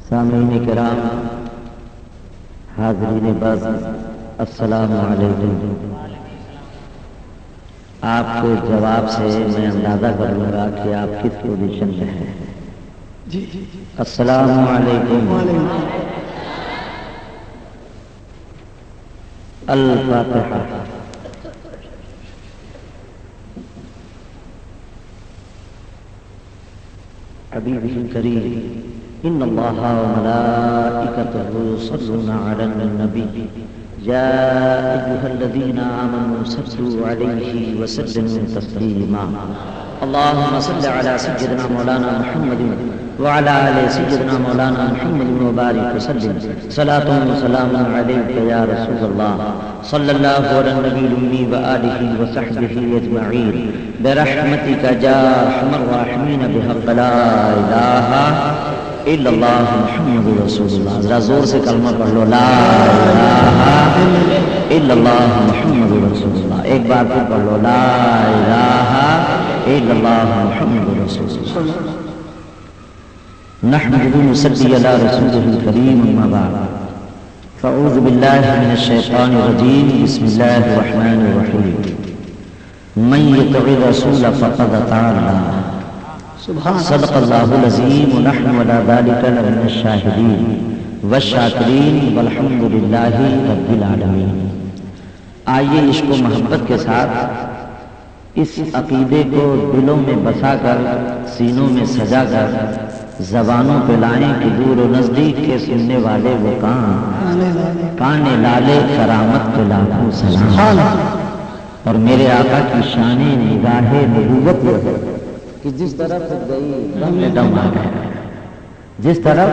سامعین کرام، حاضرین بس، السلام علیکم۔ آپ کے جواب سے میں اندازہ کر لوں گا کہ آپ کس پوزیشن میں ہیں۔ السلام علیکم۔ الفاتحہ۔ حبیب کریم، ان اللہ وملائکتہ یصلون علی النبی یا ایھا الذین آمنوا صلوا علیہ وسلموا تسلیما۔ اللهم صل على سيدنا مولانا محمد وعلى آل سيدنا مولانا محمد وبارك وسلم صلاة وسلام عليك يا رسول الله صلى الله على النبي الأمي وآله وصحبه أجمعين برحمتك يا أرحم الراحمين بحق لا إله إلا الله محمد رسول الله۔ ذرا زور سے کلمہ پڑھ لو، لا الہ الا اللہ محمد رسول اللہ۔ ایک بار پھر پڑھ لو، لا الہ الا اللہ محمد رسول اللہ۔ نحمده ونصلي على رسوله الكريم، اما بعد فاعوذ بالله من الشيطان الرجيم، بسم الله الرحمن الرحيم۔ من يطع الرسول فقد اطاع الله، صدق الله العظيم، ونحن على ذلك لمن الشاهدين والشاكرين والحمد لله رب العالمين۔ آئیے عشق و محبت کے ساتھ اس عقیدے کو دلوں میں بسا کر، سینوں میں سجا کر، زبانوں پہ لائیں کہ دور و نزدیک کے سننے والے وہ کان لالے کرامت پہ لاکھوں سلام۔ اور میرے آقا کی شان نگاہ نبوت کہ جس طرف گئی دم میں دم آ گیا، جس طرف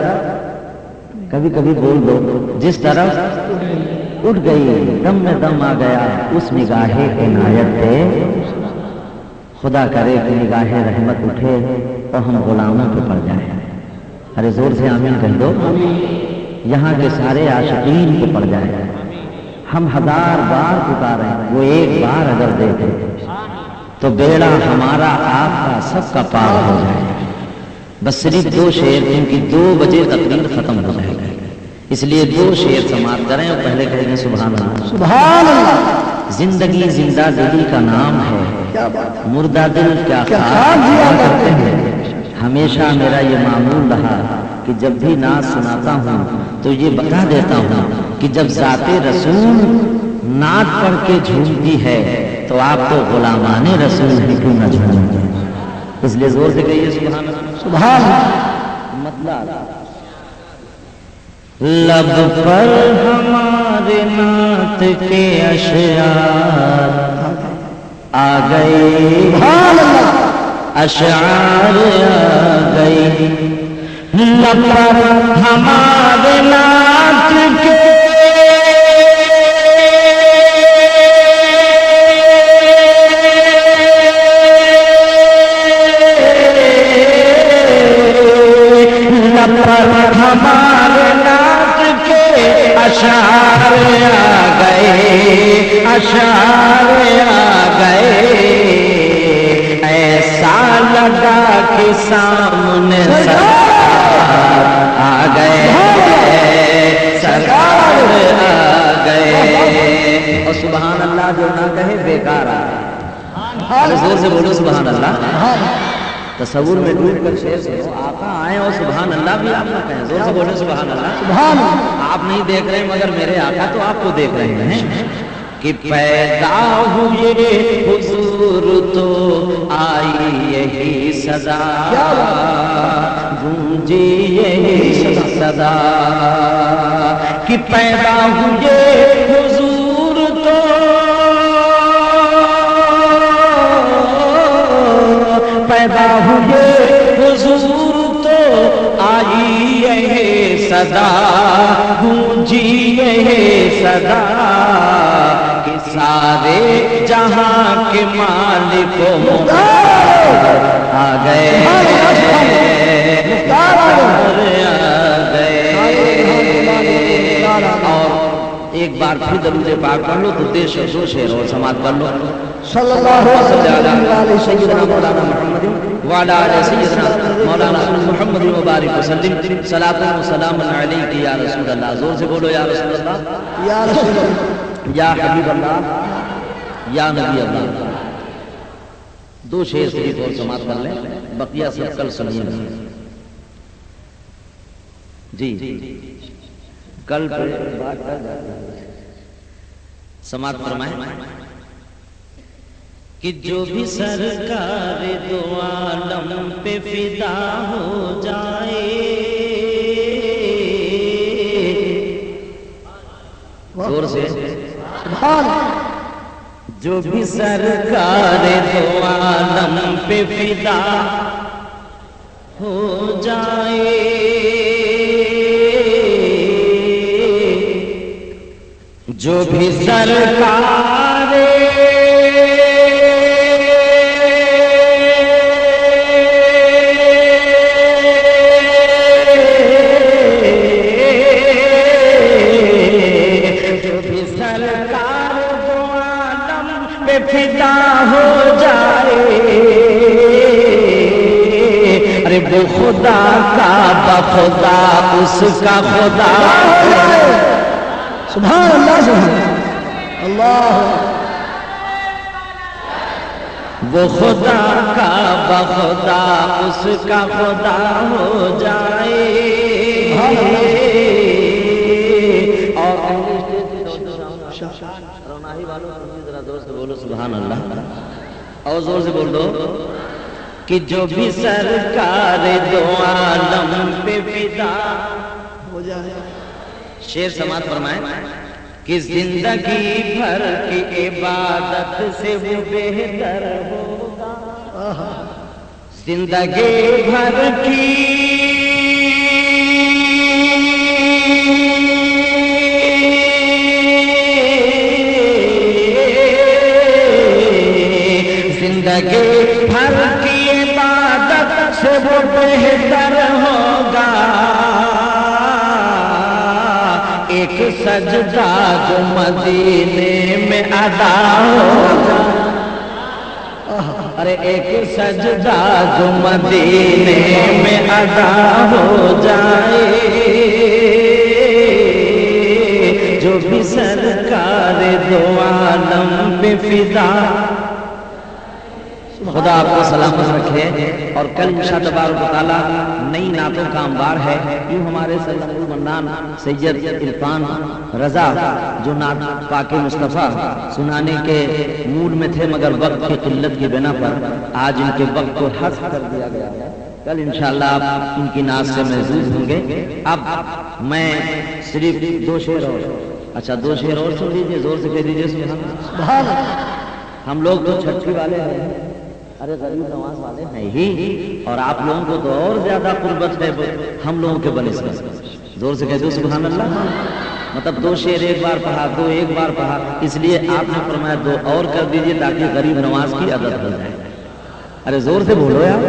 کبھی کبھی بول دو، جس طرف اٹھ گئی دم میں دم آ گیا، اس نگاہ عنایت پہ خدا کرے کہ نگاہ رحمت اٹھے تو ہم غلاموں پہ پڑ جائیں۔ ارے زور سے آمین کہہ دو، یہاں کے سارے عاشقین پہ پڑ جائیں۔ ہم ہزار بار پکارے، وہ ایک بار اگر دیکھے تو بیڑا ہمارا آپ کا سب کا پار ہو جائے۔ بس صرف دو شعر، کیونکہ 2 بجے تقریر ختم ہو جائے گا، اس لیے 2 شعر سماعت کریں اور پہلے کہیں گے سبحان اللہ۔ سبحان اللہ۔ زندگی زندہ دلی کا نام ہے، مردہ دل کیا خواب کرتے ہیں۔ ہمیشہ میرا یہ معمول رہا کہ جب بھی نعت سناتا ہوں تو یہ بتا دیتا ہوں کہ جب ذات رسول نعت پڑھ کے جھومتی ہے تو آپ تو غلامان رسول ہیں، کیوں نہ جھومیں گے؟ اس لیے زور سے کہیے سبحان اللہ۔ سبحان اللہ۔ مطلب لب پر ہمارے نعت کے اشعار آ گئے، اشعار آ گئے، لب پر ہمارے نعت کے لب پر ہمارے اشعار آ گئے، اشعار آ گئے، ایسا لگا کہ سامنے سرکار آ گئے، سرکار آ گئے۔ اور سبحان اللہ جو نہ کہے بیکار آ گئے۔ زور سے بولو سبحان اللہ۔ تصور میں ڈوب کر شعر سنو، آقا آئے اور سبحان اللہ بھی آپ نہ کہیں، زور سے بولیں سبحان اللہ۔ سبحان اللہ۔ آپ نہیں دیکھ رہے مگر میرے آقا تو آپ کو دیکھ رہے ہیں کہ پیدا ہوئے حضور تو آئی یہی صدا، گونجی یہی صدا کہ پیدا ہوئے حضور تو پیدا ہوئے حضور تو آئی یہ صدا، گونجی یہ صدا کہ سارے جہاں کے مالک آ گئے، اور ایک بار پھر درود پاک پڑھ لو تو 2 شعر اور سماعت کر لو۔ صلی اللہ علیہ وسلم سیدنا مولانا محمد وعلی آل سیدنا مولانا محمد مبارک وسلم صلاۃ و سلام علیک یا رسول اللہ. زور سے بولو یا رسول اللہ، یا رسول اللہ، یا حبیب اللہ، یا نبی اللہ. دو شعر شریف اور سماعت کر لیں، بقیہ سب کل سنیے جی. کل پہ بات کر جاتے ہیں. سماعت فرمائیں کہ جو بھی سرکار دو عالم پہ فدا ہو جائے، زور سے سبحان. جو بھی سرکار دو عالم پہ فدا ہو جائے، جو بھی سرکار فدا ہو جائے، ارے وہ خدا کا بخدا اس کا خدا سبحان اللہ، سبحان اللہ. وہ خدا کا بخدا اس کا خدا ہو جائے. اور روناہی والوں ذرا زور سے بولو سبحان اللہ، اور زور سے بول دو کہ جو بھی سرکار دو عالم پہ فدا ہو جائے. شعر سماعت فرمائیں کہ زندگی بھر کی عبادت سے وہ بہتر ہوگا. زندگی بھر کی زندگی بھر کی عبادت سے وہ بہتر ہوگا. ایک سجدہ جو مدینے میں ادا ہوگا، ارے ایک سجدہ جو مدینے میں ادا ہو جائے، جو بھی سرکار دو عالم پہ فدا. خدا آپ کو سلامت رکھے. اور کل انشاءاللہ تبارک و تعالیٰ نئی نعتوں کا انبار ہے. یوں ہمارے سید المنان سید عرفان رضا جو نعت پاک مصطفیٰ سنانے کے موڈ میں تھے، مگر وقت کی قلت کی بنا پر آج ان کے وقت کو حذف کر دیا گیا ہے. کل انشاءاللہ آپ ان کی نعت سے محظوظ ہوں گے. اب میں صرف دو شعر اور دو شعر اور سن لیجیے، زور سے کہہ دیجیے سبحان اللہ. ہم لوگ تو چھٹی والے ہیں، ارے غریب نواز والے ہیں ہی، اور آپ لوگوں کو تو اور زیادہ قربت ہے ہم لوگوں کے بنسبت. زور سے کہہ دو سبحان اللہ. مطلب دو شعر ایک بار پڑھا، دو ایک بار پڑھا، اس لیے آپ نے فرمایا دو اور کر دیجئے تاکہ غریب نواز کی عادت ہو جائے. ارے زور سے بولو یار.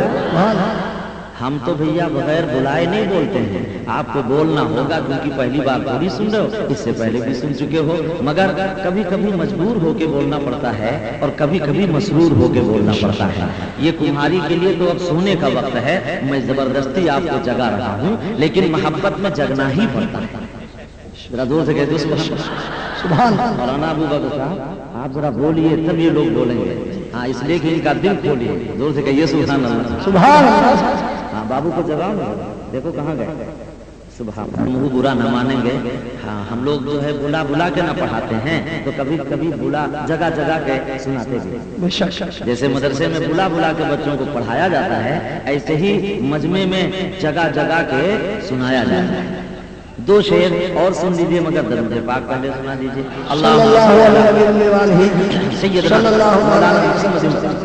ہم تو بھیا بغیر بلائے نہیں بولتے ہیں، آپ کو بولنا ہوگا کیونکہ پہلی بار تھوڑی سن رہے ہو، اس سے پہلے بھی سن چکے ہو، مگر کبھی کبھی مجبور ہو کے بولنا پڑتا ہے اور کبھی کبھی مسرور ہو کے بولنا پڑتا ہے. یہ کمہاری کے لیے تو اب سونے کا وقت ہے، میں زبردستی آپ کو جگا رہا ہوں، لیکن محبت میں جگنا ہی پڑتا ہے. ذرا زور سے کہہ دو سبحان. مولانا ابو بکر صاحب آپ ذرا بولیے تب یہ لوگ بولیں گے. ہاں اس لیے کہ ان کا دل کھولیے، زور سے کہیے سبحان اللہ. سبحان اللہ. ہاں بابو کو جگاؤ نا، دیکھو کہاں گئے. سبحان اللہ. منہ برا نہ مانیں گے. ہاں ہم لوگ جو ہے بلا بلا کے نہ پڑھاتے ہیں، تو کبھی کبھی بلا جگہ جگہ کے سناتے بھی. جیسے مدرسے میں بلا بلا کے بچوں کو پڑھایا جاتا ہے، ایسے ہی مجمع میں جگہ جگہ کے سنایا جاتا ہے. دو شعر اور سن لیجیے، مگر درود پاک پہلے سنا دیجیے. اللہ سیدنا مولانا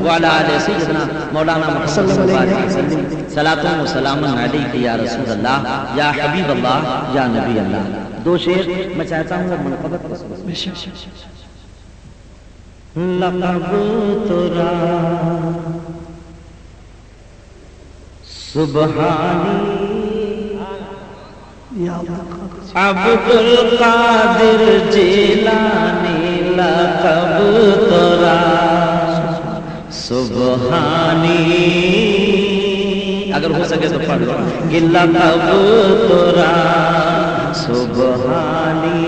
وعلی آلہ سیدنا مولانا محمد صلی اللہ علیہ وسلم صلاۃ و سلام علیک یا رسول اللہ، یا حبیب اللہ، یا نبی اللہ. دو شعر میں چاہتا ہوں منقبت لقب ترا سبحانی عبد القادر جیلانی، لقب ترا سبحانی. اگر ہو سکے تو پڑھ لو کہ لقب ترا سبحانی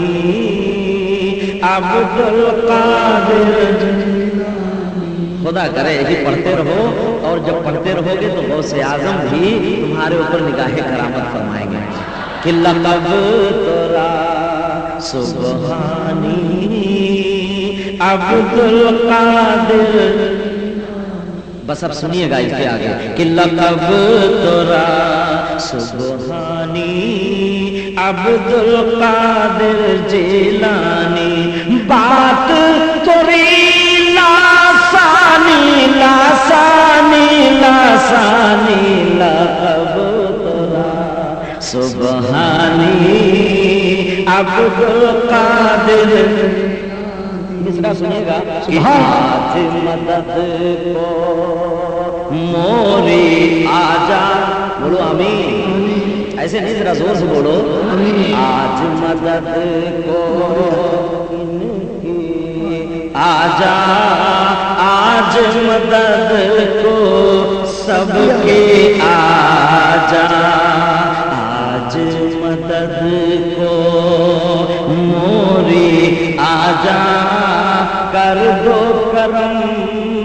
عبد القادر، خدا کرے یہی پڑھتے رہو، اور جب پڑھتے رہو گے تو غوث اعظم بھی تمہارے اوپر نگاہ کرامت فرمائیں گے کہ لقب ترا سبحانی عبد القادر. بس اب سنیے گا اس کے آگے کہ لقب ترا سبحانی عبد القادر جیلانی، بات تری لاسانی لاسانی لاسانی، لقب ترا سبحانی عبد القادر. مصرع سنیے گا کہ ہاتھ مدد کو موری آجا، بولو آمین، ایسے نہیں ذرا زور سے بولو، آج مدد کو ان کی آجا، آج مدد کو سب کے آجا، آج مدد کو موری آجا، کر دو کرم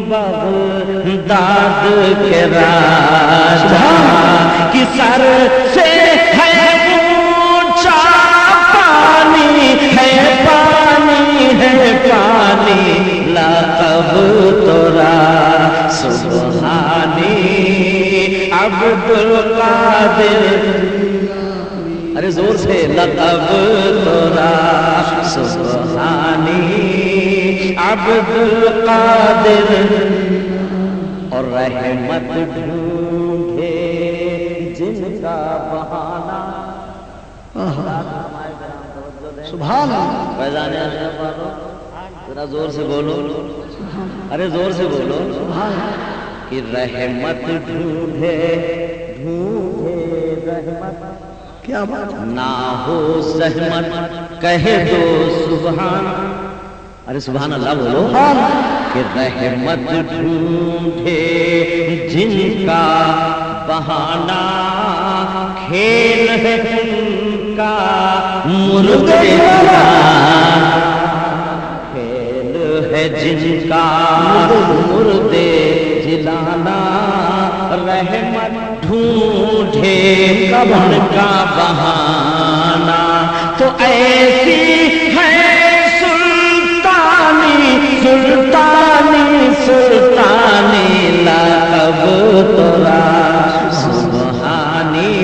بغداد کے راجا، کہ سر سے ہے اونچا پانی ہے، پانی ہے پانی، لقب ترا سبحانی عبد القادر. ارے زور سے لقب ترا سبحانی عبد القادر. اور رحمت ڈھونڈے جن کا بہانہ، سبحان اللہ. فیضان ذرا زور سے بولو، ارے زور سے بولو کہ رحمت ڈھونڈے ڈھونڈے رحمت، کیا بات ہے، نہ ہو زحمت کہہ دو سبحان، ارے سبحان اللہ بولو، کہ رحمت ڈھونڈے جن کا بہانہ، کھیل ہے ان کا مردے جلانا، کھیل ہے جن کا مردے جلانا، رحمت ڈھونڈے ان کا بہانہ، تو ایسی ہے سلطانی سلطانی، لقب ترا سبحانی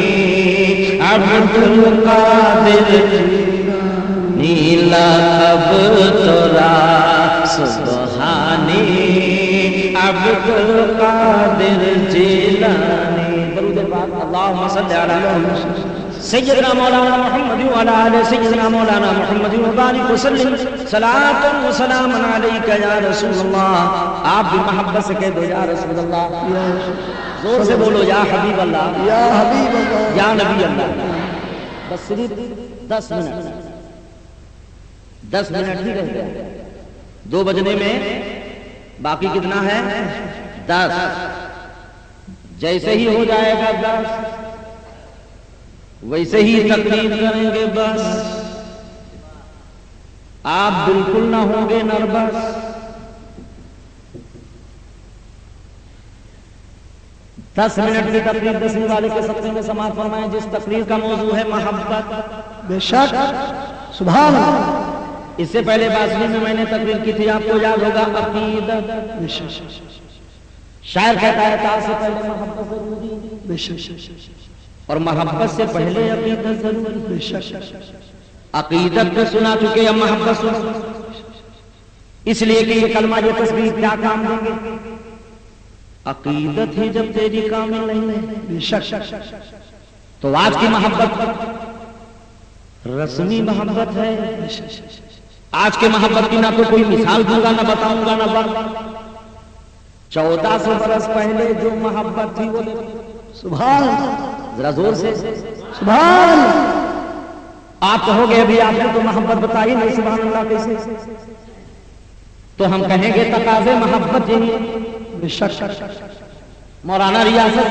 عبد القادر، لقب ترا سبحانی عبد القادر جیلانی. درود پاک اللہم صلی علی سیدنا مولانا محمد وعلی آل سیدنا مولانا محمد وبارک وسلم صلاۃ و سلام علیک یا رسول اللہ. آپ بھی محبت سے کہہ دو یا رسول اللہ، زور سے بولو یا حبیب اللہ، یا حبیب اللہ، یا نبی اللہ. بس صرف 10 منٹ ہی رہ گئے 2 بجنے میں، باقی کتنا ہے 10. جیسے ہی ہو جائے گا 10 ویسے ہی تقریر کریں گے، بس آپ بالکل نہ ہوں گے نربس. دس منٹ کی تقریر 10ویں والے کے سبقے میں سماعت فرمائیں، جس تقریر کا موضوع ہے محبت. بے شک سبحان اللہ. اس سے پہلے باسری میں نے تقریر کی تھی، آپ کو یاد ہوگا عقیدت. بے شک شاعر کہتا ہے تار سے پہلے محبت ضروری، بے شک اور محبت سے پہلے عقیدت ضروری. بے شک عقیدت کو سنا چکے، اب محبت سنا، اس لیے کہ یہ کلمہ یہ تصویر کیا کام دیں گے؟ عقیدت ہی جب تیری کامل نہیں ہے. بے شک تو آج کی محبت رسمی محبت ہے. آج کے محبت کی نہ تو کوئی مثال دوں گا، نہ بتاؤں گا، نہ بات. 1400 برس پہلے جو محبت تھی وہ سبحان اللہ. ذرا زور سے سبحان اللہ. آپ کہو گے ابھی آپ نے تو محبت بتائی نہیں، سبحان اللہ کیسے؟ تو ہم کہیں گے تقاضے محبت یہی ہے. بے شک مولانا ریاست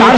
4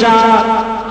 4।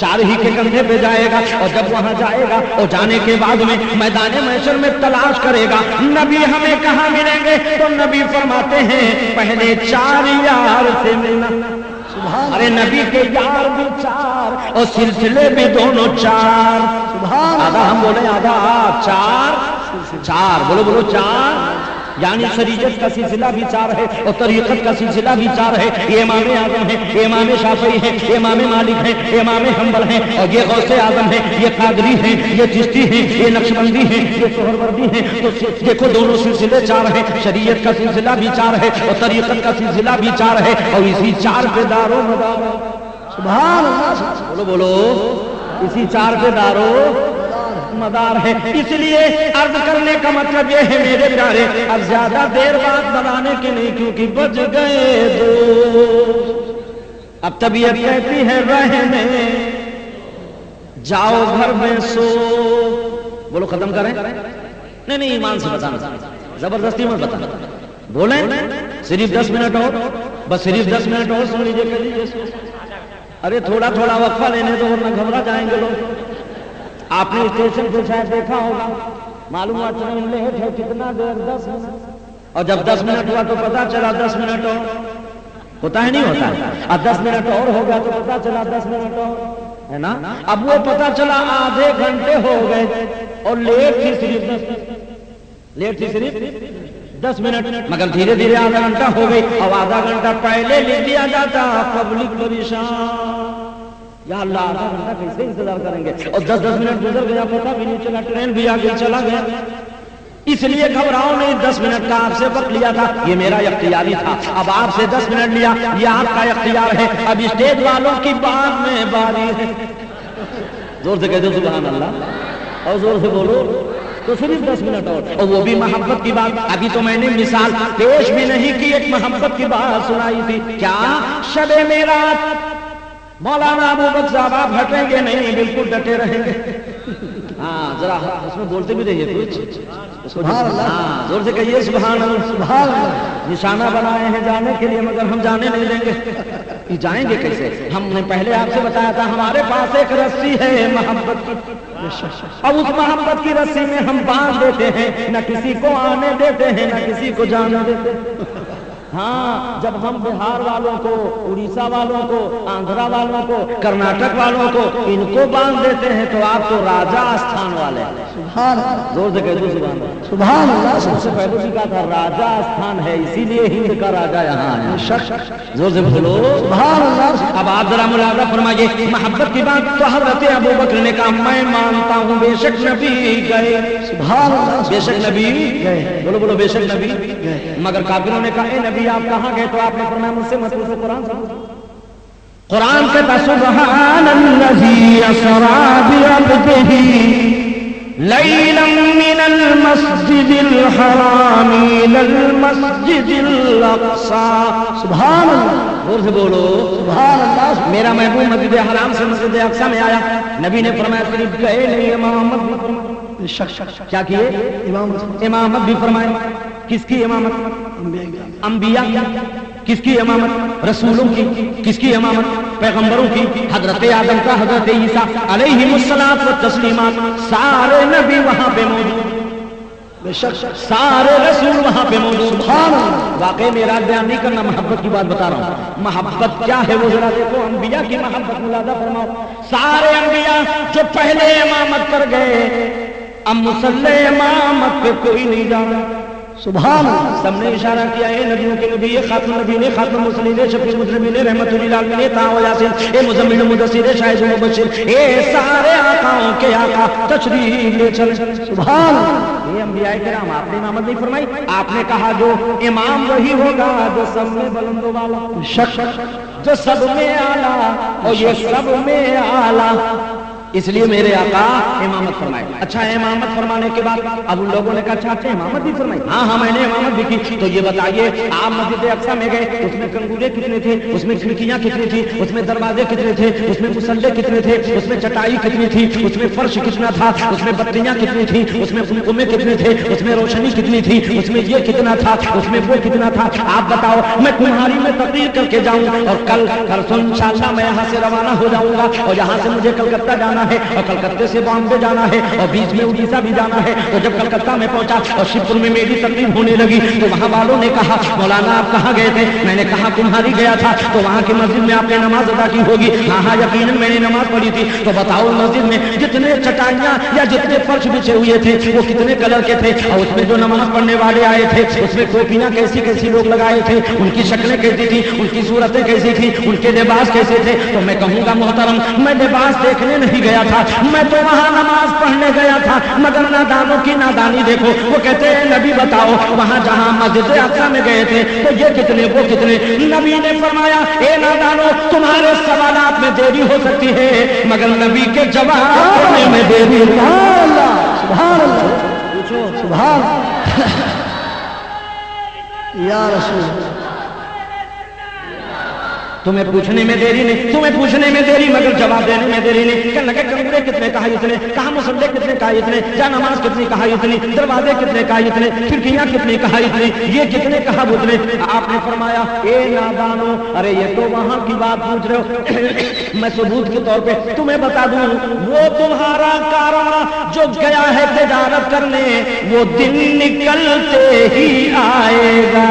4 ہی کے کندھے پہ جائے گا، اور جب وہاں جائے گا اور جانے کے بعد میں میدان محشر میں تلاش کرے گا نبی ہمیں کہاں ملیں گے، تو نبی فرماتے ہیں پہلے 4 یار سے ملنا۔ ارے نبی کے یار بھی 4 اور سلسلے بھی دونوں 4، آدھا ہم بولے آدھا آپ، 4 بولو بولو 4، یعنی شریعت کا سلسلہ بھی 4 ہے اور طریقت کا سلسلہ بھی 4 ہے۔ یہ امام اعظم ہے، یہ امام شافعی ہے، یہ امام مالک ہے، یہ امام حنبل ہے، اور یہ غوث اعظم ہے، یہ قادری ہے، یہ چشتی ہے، یہ نقشبندی ہے، یہ سہروردی ہے۔ تو دیکھو دونوں سلسلے 4 ہیں، شریعت کا سلسلہ بھی 4 ہے اور طریقت کا سلسلہ بھی 4 ہے، اور اسی 4 پہ دار و مدار۔ سبحان اللہ، بولو بولو، اسی 4 پہ دار و مدار ہے۔ اس لیے عرض کرنے کا مطلب یہ ہے میرے پیارے، اب زیادہ دیر بات بنانے کی نہیں، کیونکہ بج گئے 2، اب طبیعت کہتی ہے رہنے جاؤ گھر میں سو۔ بولو ختم کریں؟ نہیں ایمان سے بتانا، زبردستی مت بتانا، بولیں صرف 10 منٹ اور، بس صرف 10 منٹ اور سن لیجیے، کر لیجیے۔ ارے تھوڑا تھوڑا وقفہ لینے دو ورنہ گھبرا جائیں گے لوگ۔ آپ نے اسٹیشن پہ شاید دیکھا ہوگا، معلوم ہوا ٹرین لیٹ ہے، کتنا دیر 10 منٹ، اور جب 10 منٹ ہوا تو پتا چلا 10 منٹ اور ہوتا ہے نہیں ہوتا، اب 10 منٹ اور ہو گیا تو پتا چلا 10 منٹ اور، ہے نا؟ اب وہ پتا چلا آدھے گھنٹے ہو گئے اور لیٹ تھی صرف 10 منٹ، مگر دھیرے دھیرے آدھا گھنٹہ ہو گئی، اور آدھا گھنٹہ پہلے لکھ دیا جاتا پبلک پریشان، یا اللہ آدھا گھنٹہ کیسے انتظار کریں گے، اور 10 منٹ گزر گیا پتا بھی نہیں چلا، ٹرین بھی آگے چلا گیا۔ اس لیے گھبراؤ نہیں، 10 منٹ کا آپ سے وقت لیا تھا، یہ میرا اختیاری تھا، اب آپ سے 10 منٹ لیا، یہ آپ کا اختیار ہے، اب اسٹیج والوں کی بعد میں باری ہے۔ زور سے کہہ دو سبحان اللہ، اور زور سے بولو، تو صرف 10 منٹ اور وہ بھی محبت کی بات۔ ابھی تو میں نے مثال پیش بھی نہیں کی، ایک محبت کی بات سنائی تھی، کیا شب معراج مولانا ابو بکر صاحب آپ ہٹیں گے نہیں، بالکل ڈٹے رہیں گے۔ ہاں ذرا اس میں بولتے بھی رہیے کچھ، ہاں زور سے کہیے سبحان اللہ، سبحان اللہ۔ نشانہ بنائے ہیں جانے کے لیے، مگر ہم جانے نہیں دیں گے، جائیں گے کیسے؟ ہم نے پہلے آپ سے بتایا تھا ہمارے پاس ایک رسی ہے محبت کی، اور اس محبت کی رسی میں ہم باندھ دیتے ہیں، نہ کسی کو آنے دیتے ہیں نہ کسی کو جانے دیتے ہیں۔ ہاں جب ہم بہار والوں کو، اڑیسہ والوں کو، آندھرا والوں کو، کرناٹک والوں کو ان کو باندھ دیتے ہیں تو آپ تو راجا استھان والے ہیں۔ سبحان اللہ، زور سے کہہ دو سبحان اللہ، سبحان اللہ۔ سب سے پہلے بھی کہا تھا راجا استھان ہے، اسی لیے ہند کا راجا یہاں ہے۔ زور سے بولو سبحان اللہ۔ اب آپ ذرا ملاحظہ فرمائیے محبت کی بات، تو حضرت ابو بکر نے کہا میں مانتا ہوں بے شک نبی گئے، سبحان اللہ، بے شک نبی گئے، بولو بولو بے شک نبی گئے، مگر کافروں نے کہا اے نبی آپ کہاں گئے؟ تو آپ نے فرمایا مجھ سے مت پوچھو، قرآن کہتا سبحان الذی اسری بعبدہ لیلا من المسجد الحرام الى المسجد الاقصی۔ سبحان اللہ، زور سے بولو سبحان اللہ۔ میرا محبوب مسجد حرام سے مسجد اقصی میں آیا، نبی نے فرمایا صرف گئے نہیں، امامت بھی فرمائی۔ کیا کیے؟ امامت بھی فرمائے۔ کس کی امامت؟ انبیاء کی۔ کس کی امامت؟ رسولوں کی۔ کس کی امامت؟ پیغمبروں کی۔ حضرت آدم کا، حضرت عیسیٰ علیہم الصلاۃ والتسلیمات، سارے نبی وہاں پہ موجود، بے شک سارے رسول وہاں پہ موجود۔ سبحان اللہ۔ واقعی میرا بیان نہیں کرنا، محبت کی بات بتا رہا ہوں۔ محبت کیا ہے وہ ذرا دیکھو، انبیاء کی محبت ملاحظہ فرماؤ۔ سارے انبیاء جو پہلے امامت پر گئے، اب مصلی امامت پہ کوئی نہیں جانا۔ سبحان اللہ۔ سب نے اشارہ کیا اے نبیوں کے نبی، یہ خاتم نبی نے، خاتم المرسلین، شفیع المذنبین، رحمت للعالمین، طاہر و یاسین، اے مزمل مدثر، شاہد و مبشر، اے سارے آقاؤں کے آقا تشریف لے چلے۔ سبحان اللہ۔ یہ انبیاء کرام آپ نے امامت نہیں فرمائی، آپ نے کہا جو امام وہی ہوگا جو سب میں بلند و بالا، جو سب میں اعلیٰ، اور یہ سب میں اعلیٰ اس لیے میرے آقا امامت فرمائے. اچھا امامت فرمانے کے بعد اب ان لوگوں نے کہا اچھا امامت بھی فرمائی. ہاں میں نے امامت بھی کی. تو یہ بتائیے آپ مسجد اقصی میں گئے, اس میں کنگورے کتنے تھے, اس میں کھڑکیاں کتنی تھی, اس میں دروازے کتنے تھے, اس میں مصلے کتنے تھے, اس میں چٹائی کتنی تھی, اس میں فرش کتنا تھا, اس میں بتیاں کتنی تھی, اس میں قمقمے کتنے تھے, اس میں روشنی کتنی تھی, اس میں یہ کتنا تھا, اس میں وہ کتنا تھا. آپ بتاؤ, میں تمہاری میں تقریر کر کے جاؤں اور کل پرسوں انشاءاللہ میں یہاں سے روانہ ہو جاؤں گا اور یہاں سے مجھے کلکتہ جانا ہے اور کلکتے سے بامبے جانا ہے اور بیچ میں اڑیسہ بھی جانا ہے. تو جب کلکتہ میں پہنچا اور شیو پور میں میری تقریر ہونے لگی تو وہاں والوں نے کہا مولانا آپ کہاں گئے تھے؟ میں نے کہا تمہاری گیا تھا. تو وہاں کی مسجد میں آپ نے نماز ادا کی ہوگی. ہاں یقیناً میں نے نماز پڑھی تھی. تو بتاؤ مسجد میں جتنے چٹائیاں یا جتنے فرش بچھے ہوئے تھے وہ کتنے کلر کے تھے, اور اس میں جو نماز پڑھنے والے آئے تھے اس میں ٹوپیاں کیسی کیسی لوگ لگائے تھے, ان کی شکلیں کیسی تھی, ان کی صورتیں کیسی تھی, ان کے لباس کیسے تھے. تو میں کہوں گا محترم, میں لباس دیکھنے نہیں گیا تھا, میں تو وہاں نماز پڑھنے گیا تھا. مگر نادانوں کی نادانی دیکھو, وہ کہتے ہیں نبی بتاؤ وہاں جہاں مسجد اقصی میں گئے تھے تو یہ کتنے وہ کتنے. نبی نے فرمایا اے نادانوں, تمہارے سوالات میں دیری ہو سکتی ہے مگر نبی کے جواب دینے میں دیری. سبحان اللہ, سبحان اللہ, سبحان یا رسول اللہ. تمہیں پوچھنے میں دیری نہیں, تمہیں پوچھنے میں دیری مگر جواب دینے میں دیری نہیں. کہنے لگے کنگورے کتنے کہا اتنے, کہا مصلے کتنے کہا اتنے, جا نماز کتنی کہا اتنی, دروازے کتنے کہا اتنے, کھڑکیاں کتنی کہا اتنی, یہ کتنے کہا اتنے. آپ نے فرمایا اے نادانو, ارے یہ تو وہاں کی بات پوچھ رہے ہو, میں ثبوت کے طور پہ تمہیں بتا دوں, وہ تمہارا کارواں جو گیا ہے تجارت کرنے وہ دن نکلتے ہی آئے گا.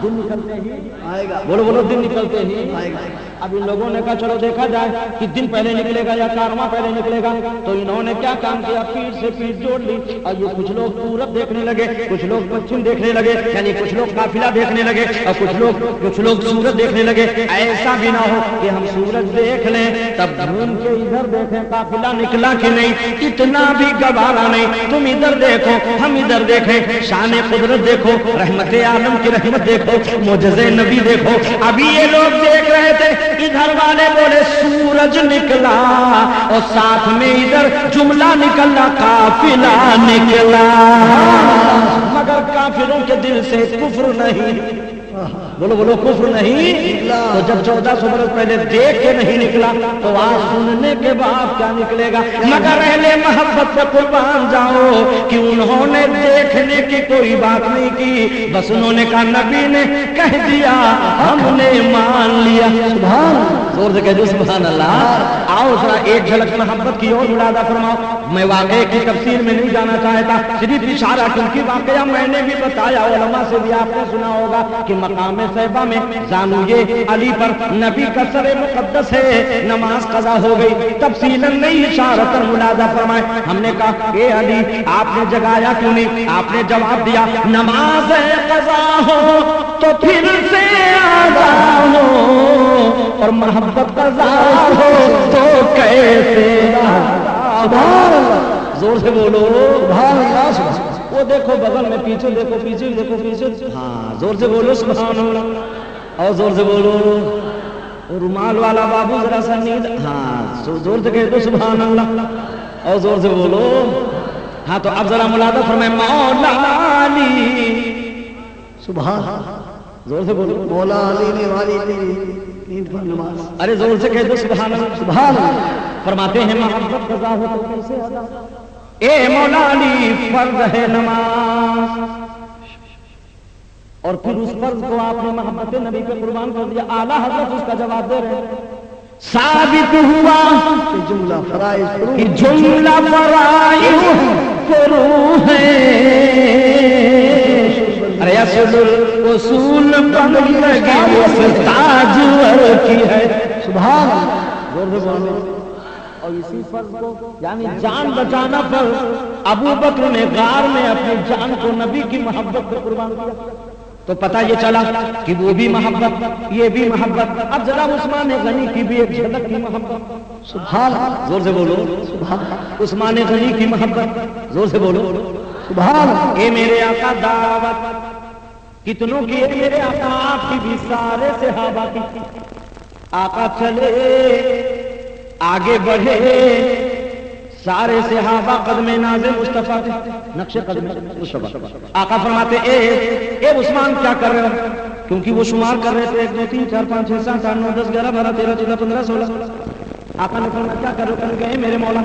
دن نکلتے ہی آئے گا, بولو بولو, دن نکلتے ہی آئے گا. اب ان لوگوں نے کہا چلو دیکھا جائے کہ دن پہلے نکلے گا یا کارواں پہلے نکلے گا. تو انہوں نے کیا کام کیا, پیٹ سے پیٹ جوڑ لی اور یہ کچھ لوگ پورب دیکھنے لگے, کچھ لوگ پچھم دیکھنے لگے, یعنی کچھ لوگ قافلہ دیکھنے لگے اور کچھ لوگ سورج دیکھنے لگے. ایسا بھی نہ ہو کہ ہم سورج دیکھ لیں تب گھوم کے ادھر دیکھیں قافلہ نکلا کہ نہیں, اتنا بھی گوارا نہیں. تم ادھر دیکھو ہم ادھر دیکھیں, شان قدرت دیکھو, رحمت عالم کی رحمت دیکھو, معجزے نبی دیکھو. ابھی یہ لوگ دیکھ رہے تھے, ادھر والے بولے سورج نکلا اور ساتھ میں ادھر جملہ نکلا قافلہ نکلا. مگر کافروں کے دل سے کفر نہیں, بولو بولو, کفر نہیں. تو جب 1400 برس پہلے دیکھ کے نہیں نکلا تو آج سننے کے بعد کیا نکلے گا. مگر اہل محبت پہ قربان جاؤ کہ انہوں نے دیکھنے کی کوئی بات نہیں کی, بس انہوں نے کہا نبی نے کہہ دیا ہم نے مان لیا. سبحان, زور سے کہہ دو سبحان اللہ. آؤ ذرا ایک جھلک محبت کی اور ملادہ فرماؤ. میں واقعے کی تفسیر میں نہیں جانا چاہتا, صرف اشارہ, کیونکہ واقعہ میں نے بھی بتایا, علماء سے بھی آپ نے سنا ہوگا کہ مقام صحبہ میں زانویے علی پر نبی کا سر مقدس ہے, نماز قضا ہو گئی. تفصیلاً نہیں اشارتاً ملادہ فرمائے. ہم نے کہا اے علی آپ نے جگایا کیوں نہیں؟ آپ نے جواب دیا نماز قضا ہو تو پھر سے آزا ہو اور محبت قضا ہو تو کیسے. سبحان اللہ, زور سے بولو سبحان اللہ, سبحان اللہ. وہ دیکھو بغل میں, پیچھے دیکھو, پیچھے دیکھو, پیچھے. ہاں زور سے بولو سبحان اللہ, اور زور سے بولو. رومال والا بابو ذرا سا نیند, ہاں زور سے کہہ دو سبحان اللہ, اور زور سے بولو. ہاں تو اب ذرا ملادہ فرمائے مولا علی. سبحان اللہ, زور سے بولو. مولا علی نے والی نیند پر نماز. ارے زور سے کہہ دو سبحان اللہ. سبحان اللہ. فرماتے ہیں محبت قضا ہو تو کیسے ادا. اے مولا علی فرض ہے نماز, اور پھر اس فرض کو آپ نے محبت نبی پہ قربان کر دیا. اعلیٰ حضرت اس کا جواب دے رہے ہیں, ثابت ہوا جملہ فرائض کہ جملہ فرائض فرو ہے. ارے اصول بندگی تاج کی ہے. سبحان اللہ, زور سے بولو. اور اسی فرض کو یعنی جان بچانا پر ابو بکر نے غار میں اپنی جان کو نبی کی محبت پر قربان کیا. تو پتہ یہ چلا کہ وہ بھی محبت, یہ بھی محبت. اب ذرا عثمان غنی کی بھی ایک جھلک کی محبت. سبحان اللہ, زور سے بولو. سبحان اللہ, عثمان غنی کی محبت, زور سے بولو. سبحان اللہ. اے میرے آقا دعوت کتنوں کی ہے میرے آقا, آپ کی بھی سارے صحابہ کی. آقا چلے آگے بڑھے سارے صحابہ قدم ناز مصطفیٰ کے نقش قدم مصطفیٰ. آقا فرماتے اے عثمان کیا کر رہے ہو؟ کیونکہ وہ شمار کر رہے تھے 1 2 3 4 5 6 7 8 9 10 11 12 13 14 15 16. آقا نے فرمایا کیا کر رہے ہو؟ کہے میرے مولا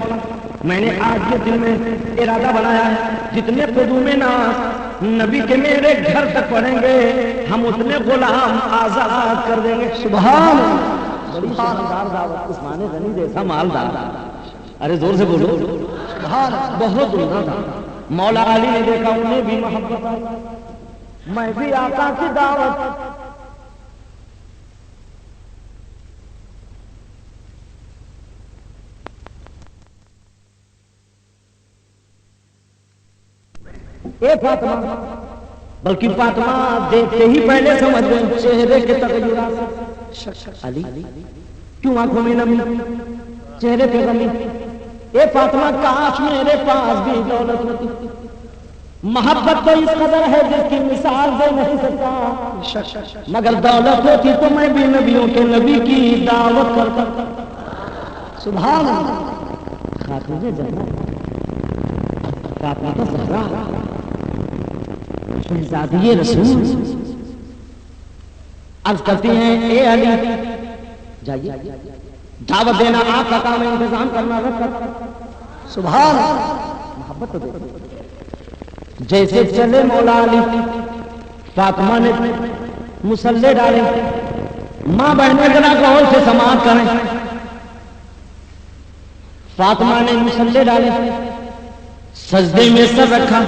میں نے آج یہ دل میں ارادہ بنایا ہے جتنے قدوم ناز نبی کے میرے گھر تک پڑھیں گے ہم اتنے غلام آزاد کر دیں گے. سبحان بڑی شاندار دعوت. عثمان غنی جیسا مالدار. ارے زور سے بولو. سبحان بہت عمدہ تھا. مولا علی نے دیکھا انہیں بھی محبت آئی. میں بھی آقا کی دعوت اے فاطمہ. بلکہ فاطمہ دیکھتے ہی پہلے سمجھ گئے چہرے کے تغیرات. علی کیوں آنکھوں میں نمی چہرے پہ غمی. اے فاطمہ کاش میرے پاس بھی دولت ہوتی. محبت تو اس قدر ہے جس کی مثال دے نہیں سکتا. مگر دولت ہوتی تو میں بھی نبیوں کے نبی کی دعوت کرتا. سبحان اللہ. خاتون جنت فاطمہ زہرا شہزادی رسول عرض کرتی ہیں اے علی جائیے دعوت دینا آپ کا کام ہے انتظام کرنا رکھ. سبحان اللہ. محبت تو دیکھو. جیسے چلے مولا علی فاطمہ نے مسلے ڈالے. ماں بہنیں ذرا غور سے سماعت کریں. فاطمہ نے مسلے ڈالے سجدے میں سر رکھا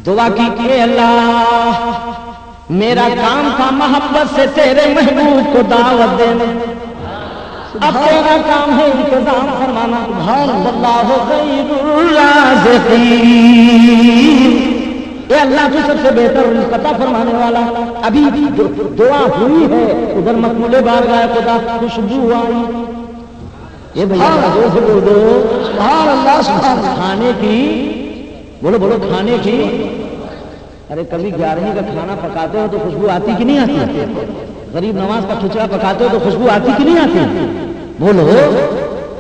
دعا کی کہ اللہ میرا کام تھا محبت سے تیرے محبوب کو دعوت دینا. اب تیرا کام ہے انتظام فرمانا. اللہ خیر الرازقین. اے اللہ تو سب سے بہتر رزق عطا فرمانے والا. ابھی دعا ہوئی ہے ادھر مقبول بارگاہ خدا خوشبو آئی. یہ بھیا جو سے بول دو سبحان اللہ. سبحان اللہ. کھانے کی بولو بولو کھانے کی. ارے کبھی 11ویں کا کھانا پکاتے ہو تو خوشبو آتی کہ نہیں آتی؟ غریب نواز کا کھچڑا پکاتے ہو تو خوشبو آتی کہ نہیں آتی؟ بولو.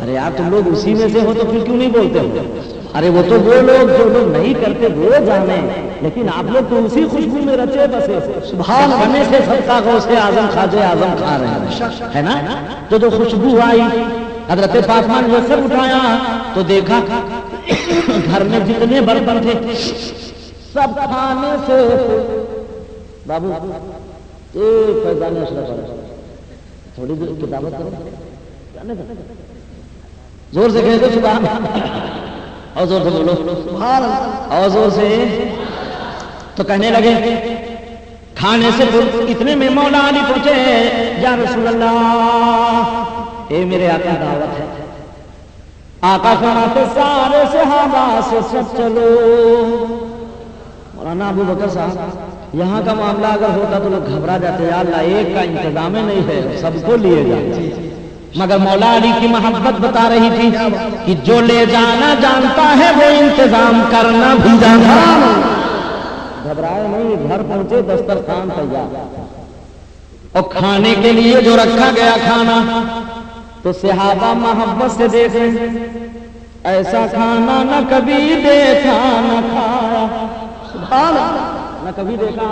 ارے یار تم لوگ اسی میں سے ہو تو پھر کیوں نہیں بولتے ہو؟ ارے وہ تو وہ لوگ جو لوگ نہیں کرتے وہ جانے، لیکن آپ لوگ تو اسی خوشبو میں رچے بسے. سبحان اللہ. سے سب کا غوث اعظم خواجہ اعظم کھا رہے ہیں ہے نا. تو جو خوشبو آئی حضرت فاطمہ نے سر اٹھایا تو دیکھا گھر میں جتنے برتن تھے سب کھانے سے. بابو فیضان اشرف تھوڑی دیر کتابت کرو زور سے کہہ دو سبحان اللہ اور زور سے بولو سبحان اللہ. اور زور سے. تو کہنے لگے کھانے سے اتنے میں مولا علی پہنچے یا رسول اللہ اے میرے آقا دعوت ہے. آقا فرماتے سارے صحابہ سے سب چلو. مولانا ابو بکر صاحب یہاں کا معاملہ اگر ہوتا تو لوگ گھبرا جاتے یا اللہ ایک کا انتظام نہیں ہے سب کو لیے جاتے. مگر مولا علی کی محبت بتا رہی تھی کہ جو لے جانا جانتا ہے وہ انتظام کرنا بھی جانتا. گھبرائے نہیں گھر پہنچے دسترخوان تیار اور کھانے کے لیے جو رکھا گیا کھانا تو صحابہ محبت سے دیکھیں ایسا کھانا نہ کبھی دیکھا نہ کھایا. سبحان اللہ. نہ کبھی دیکھا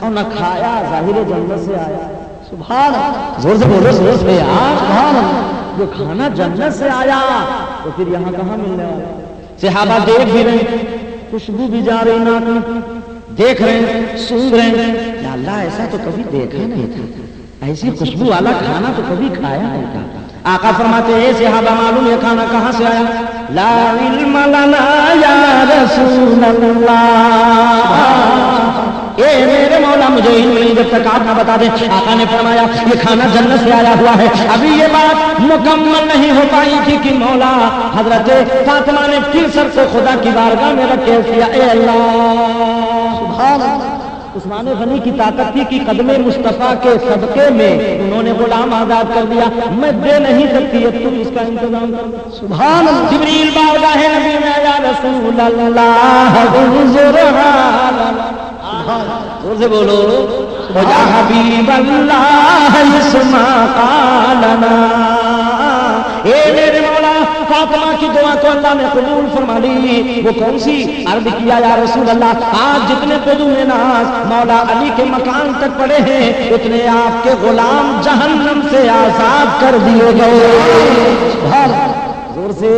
اور نہ کھایا. ظاہر جنت سے آیا. سبحان اللہ. زور سے بولو زور سے یار. سبحان اللہ. جو کھانا جنت سے آیا تو پھر یہاں کہاں ملنے والا. صحابہ دیکھ بھی رہے خوشبو بھی جا رہی ناک میں دیکھ رہے ہیں سونگ رہے ہیں یا اللہ ایسا تو کبھی دیکھا نہیں تھا. ایسی خوشبو والا کھانا تو کبھی کھایا نہیں تھا. آقا فرماتے ہیں صحابہ معلوم یہ کھانا کہاں سے آیا؟ لا علم لنا یا رسول اللہ. اے میرے مولا مجھے علم نہیں جب تک آپ نہ بتا دیں. آقا نے فرمایا یہ کھانا جنت سے آیا ہوا ہے. ابھی یہ بات مکمل نہیں ہو پائی تھی کہ مولا حضرت فاطمہ نے پھر سر کو خدا کی بارگاہ میں رکھ کے کیا اے اللہ. سبحان اللہ. عثمان غنی کی طاقت تھی کہ قدم مصطفیٰ کے صدقے میں انہوں نے غلام آزاد کر دیا. میں دے نہیں سکتی ہے تم اس کا انتظام کر. سبحان اللہ. جبریل بارگاہ نبی میں یا رسول اللہ انظر زور سے بولو یا حبیب اللہ اسمع قالنا اے میرے مولا فاطمہ کی دعا کو اللہ نے قبول فرما لی. وہ کون سی؟ عرض کیا یا رسول اللہ آج جتنے قدوم ناز مولا علی کے مکان تک پڑے ہیں اتنے آپ کے غلام جہنم سے آزاد کر دیے گئے. سبحان زور سے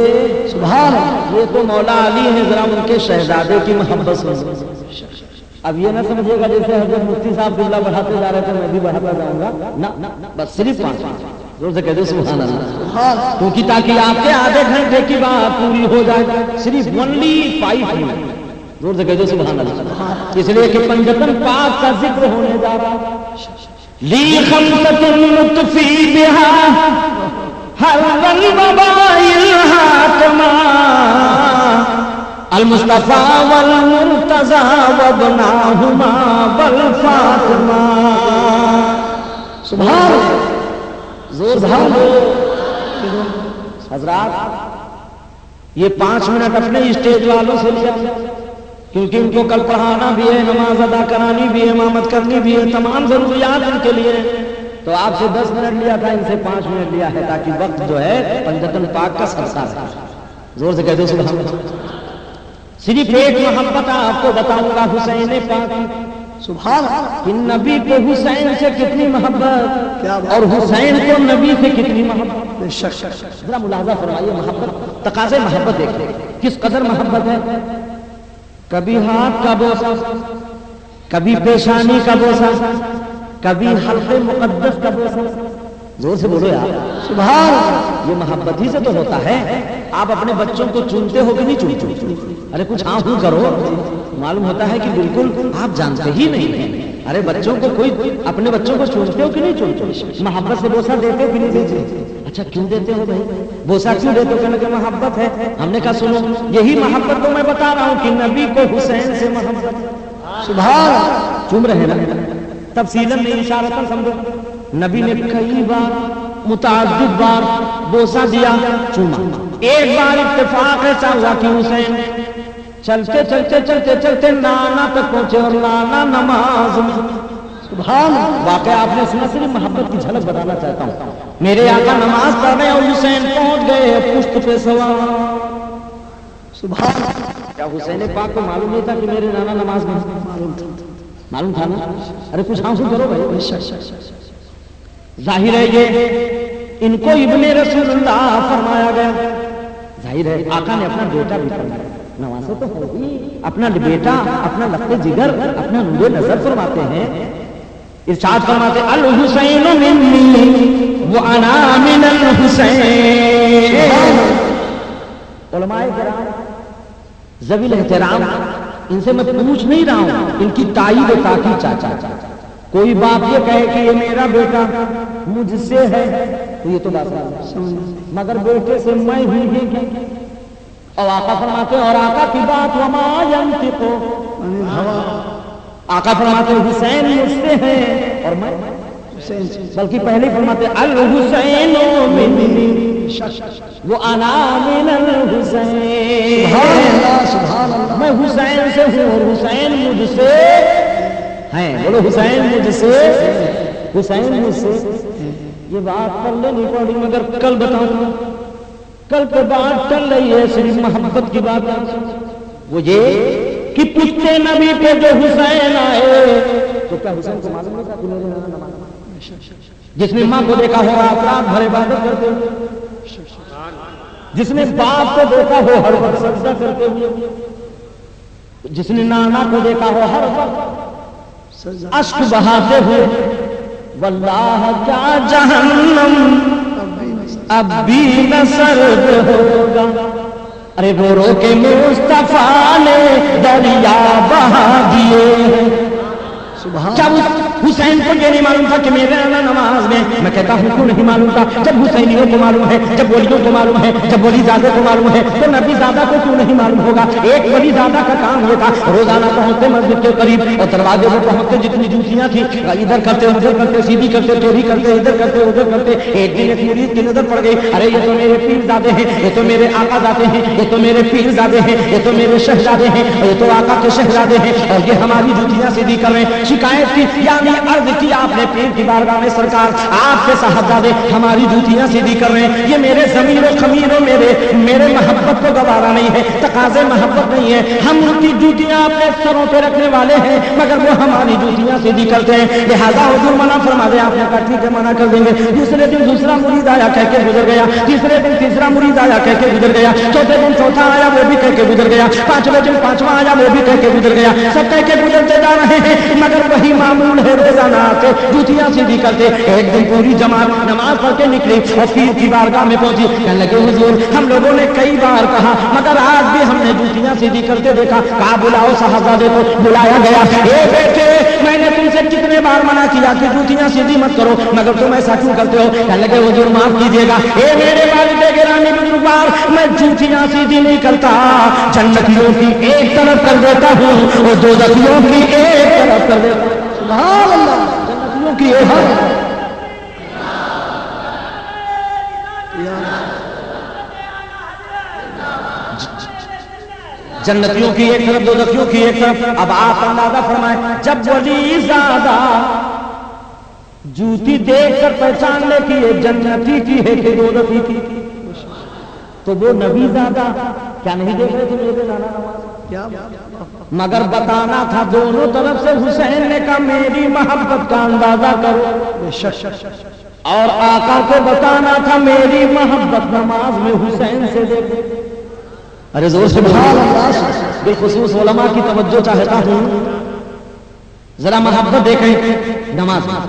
سبحان اللہ. یہ تو مولا علی ہیں، ذرا ان کے شہزادے کی محبت سن. اب یہ نہ سمجھے گا جیسے حضرت مفتی صاحب قبلہ بڑھاتے جا رہے تھے میں بھی بڑھاتا جاؤں گا، نہ بس صرف 5 زور سے کہہ دو سبحان اللہ. کیونکہ تاکہ آپ کے آدھے گھنٹے کی بات پوری ہو جائے صرف only 5 منٹ. زور سے کہہ دو سبحان اللہ. اس لیے کہ پنجتن پاک کا ذکر ہونے جا رہا. لی خمسۃ لطفی بہا ہر الوبائل حاتما المصطفیٰ والمرتضیٰ وابناہما والفاطمہ. سبحان زور سبحان. حضرات یہ 5 منٹ اپنے اسٹیج والوں سے لیا کیونکہ ان کو کل پڑھانا بھی ہے، نماز ادا کرانی بھی ہے، امامت کرنی بھی ہے، تمام ضروریات ان کے لیے. تو آپ سے 10 منٹ لیا تھا، ان سے 5 منٹ لیا ہے تاکہ وقت جو ہے پنجتن پاک کا سرسار ہے. زور سے کہہ دو سبحان اللہ. صرف ایک محبت آپ کو بتاؤں گا حسین پاک. سبحان اللہ. کہ نبی کو حسین سے کتنی محبت اور حسین کو نبی سے کتنی محبت. بے شک ذرا ملاحظہ فرمائیے محبت تقاضے محبت دیکھیں کس قدر محبت ہے. کبھی ہاتھ کا بوسہ، کبھی پیشانی کا بوسہ، کبھی حلق مقدس کا بوسہ. زور سے بولو یار سبحان اللہ. یہ محبت ہی سے تو ہوتا ہے. آپ اپنے بچوں کو چنتے ہو کہ نہیں چنتے؟ ارے کچھ ہاں ہوں کرو. معلوم ہوتا ہے کہ بالکل آپ جانتے ہی نہیں ہیں. ارے بچوں کو کوئی اپنے بچوں کو چنتے ہو کہ نہیں چنتے؟ محبت سے بوسہ دیتے ہو کہ نہیں دیتے؟ اچھا کیوں دیتے ہو بھائی؟ بوسہ کیوں دیتے ہو؟ کہنے کہ محبت ہے. ہم نے کہا سنو یہی محبت تو میں بتا رہا ہوں کہ نبی کو حسین سے محبت. سبحان اللہ. چوم رہے نا تفصیلاً نہیں اشارتاً سمجھو. نبی نے کئی بار متعدد بار بوسہ دیا چوما. ایک بار اتفاق ایسا ہوا کہ حسین چلتے چلتے چلتے چلتے نانا تک پہنچے اور نانا نماز میں. سبحان اللہ. واقعہ آپ نے سنا. صرف محبت کی جھلک بتانا چاہتا ہوں. میرے آقا نماز پڑھ رہے اور حسین پہنچ گئے پشت پہ سوار. سبحان اللہ. کیا حسین پاک کو معلوم نہیں تھا کہ میرے نانا نماز میں؟ معلوم تھا نا. ارے کچھ ہاں سن کرو بھائی. ظاہر ہے یہ ان کو ابن رسول اللہ فرمایا گیا. ظاہر ہے آقا نے اپنا بیٹا بھی فرمایا. نواسے تو ہے ہی اپنا بیٹا، اپنا لقب جگر، اپنا نور نظر فرماتے ہیں. ارشاد فرماتے الحسین منی وانا من الحسین. علماء کرام ذوی الاحترام ان سے میں پوچھ نہیں رہا ہوں، ان کی تائید و تاکید چاچا. کوئی باپ یہ کہے کہ یہ میرا بیٹا مجھ سے ہے تو یہ تو بات ہے، مگر بیٹے سے میں ہی ہے. اور آقا فرماتے اور آقا کی بات وما ينطق عن الهوى. آقا فرماتے حسین مجھ سے ہے اور میں حسین سے. بلکہ پہلے فرماتے الحسین منی وانا من الحسین. سبحان اللہ. میں حسین سے ہوں اور حسین مجھ سے ہیں. بولو حسین مجھ سے، حسین مجھ سے. یہ بات کل نہیں پڑی مگر کل بتاؤں. کل پہ بات چل رہی ہے صرف محبت کی بات. وہ یہ کہ پچھتے نبی پہ جو حسین آئے تو کیا حسین کو معلوم نہیں تھا کہ میرے نانا نماز؟ جس نے ماں کو دیکھا ہو رات رات بھر عبادت کرتے ہوئے، جس نے باپ کو دیکھا ہو ہر وقت سجدہ کرتے ہوئے، جس نے نانا کو دیکھا ہو ہر وقت اشک بہاتے ہوئے، واللہ کیا جہنم اب بھی نہ سرد ہوگا. ارے رو رو کے مصطفیٰ نے دریا بہا دیے. جب حسین کو یہ نہیں معلوم تھا کہ میرے نانا نماز میں کہتا ہوں کیوں نہیں معلوم تھا؟ جب حسینیوں کو معلوم ہے، جب ولیوں کو معلوم ہے، جب ولی زادہ کو معلوم ہے تو نبی زادہ کو کیوں نہیں معلوم ہوگا؟ ایک ولی زادہ کا کام یہ تھا روزانہ پہنچتے مسجد کے قریب اور دروازے میں پہنچتے جتنی جوتیاں تھیں ادھر کرتے ادھر کرتے، سیدھی کرتے ٹیڑھی کرتے، ادھر کرتے ادھر کرتے. ایک دن ایک مرید کی نظر پڑ گئی، ارے یہ تو میرے پیر زادے ہیں، یہ تو میرے آقا زادے ہیں، یہ تو میرے پیر زادے ہیں، یہ تو میرے شہزادے ہیں، یہ تو آقا کے شہزادے ہیں اور یہ ہماری جوتیاں سیدھی کر رہے ہیں. شکایت کی یعنی عرض کی آپ نے پیر کی بارگاہ میں سرکار آپ کے صاحبزادے ہماری جوتیاں سیدھی کر رہے ہیں، یہ میرے ضمیر و خمیر و میرے محبت کو گوارا نہیں ہے، تقاضے محبت نہیں ہے، ہم ان کی جوتیاں اپنے سروں پہ رکھنے والے ہیں مگر وہ ہماری جوتیاں سیدھی کرتے ہیں، لہذا حضور منع فرما دے۔ آپ نے کہا ٹھیک ہے منع کر دیں گے۔ دوسرے دن دوسرا مرید آیا کہہ کے گزر گیا، تیسرے دن تیسرا مرید آیا کہہ کے گزر گیا، چوتھے دن چوتھا آیا وہ بھی کہہ کے گزر گیا، پانچویں دن پانچواں آیا وہ بھی کہہ کے گزر گیا، سب کہہ کے گزرتے جا رہے ہیں مگر وہی معمول ہے روزانہ آتے جوتیاں سیدھی کرتے۔ ایک دن پوری جماعت نماز پڑھ کے نکلی اور پیر کی بارگاہ میں پہنچی، کہنے لگے حضور ہم لوگوں نے کئی بار کہا مگر آج بھی ہم نے جوتیاں سیدھی کرتے دیکھا۔ کہا بلاؤ صاحبزادے کو، بلایا گیا۔ اے بیٹے میں نے تم سے کتنے بار منع کیا کہ جوتیاں سیدھی مت کرو مگر تم ایسا کیوں کرتے ہو؟ کہنے لگے حضور معاف کیجیے گا، اے میرے والد گرامی بزرگوار میں جوتیاں سیدھی نہیں کرتا، جنتیوں کی ایک طرف کر دیتا ہوں اور دوزخیوں کی ایک طرف کر دیتا ہوں۔ سبحان اللہ، جنتیوں کی ایک طرف، جنتیوں کی ایک طرف دوزخیوں کی ایک طرف۔ اب آپ اندازہ فرمائیں جب ولی زادہ جوتی دیکھ کر پہچان لے کہ یہ جنتی کی ہے کہ دوزخی کی، تو وہ نبی زادہ کیا نہیں دیکھ رہے تھے میرے نانا نواز؟ کیا مگر بتانا تھا دونوں طرف سے۔ حسین نے کہا میری محبت کا اندازہ کرو، اور آقا کو بتانا تھا میری محبت نماز میں حسین سے دیکھو۔ ارے زور سے سبحان اللہ، بالخصوص علماء کی توجہ چاہتا ہوں، ذرا محبت دیکھیں نماز میں۔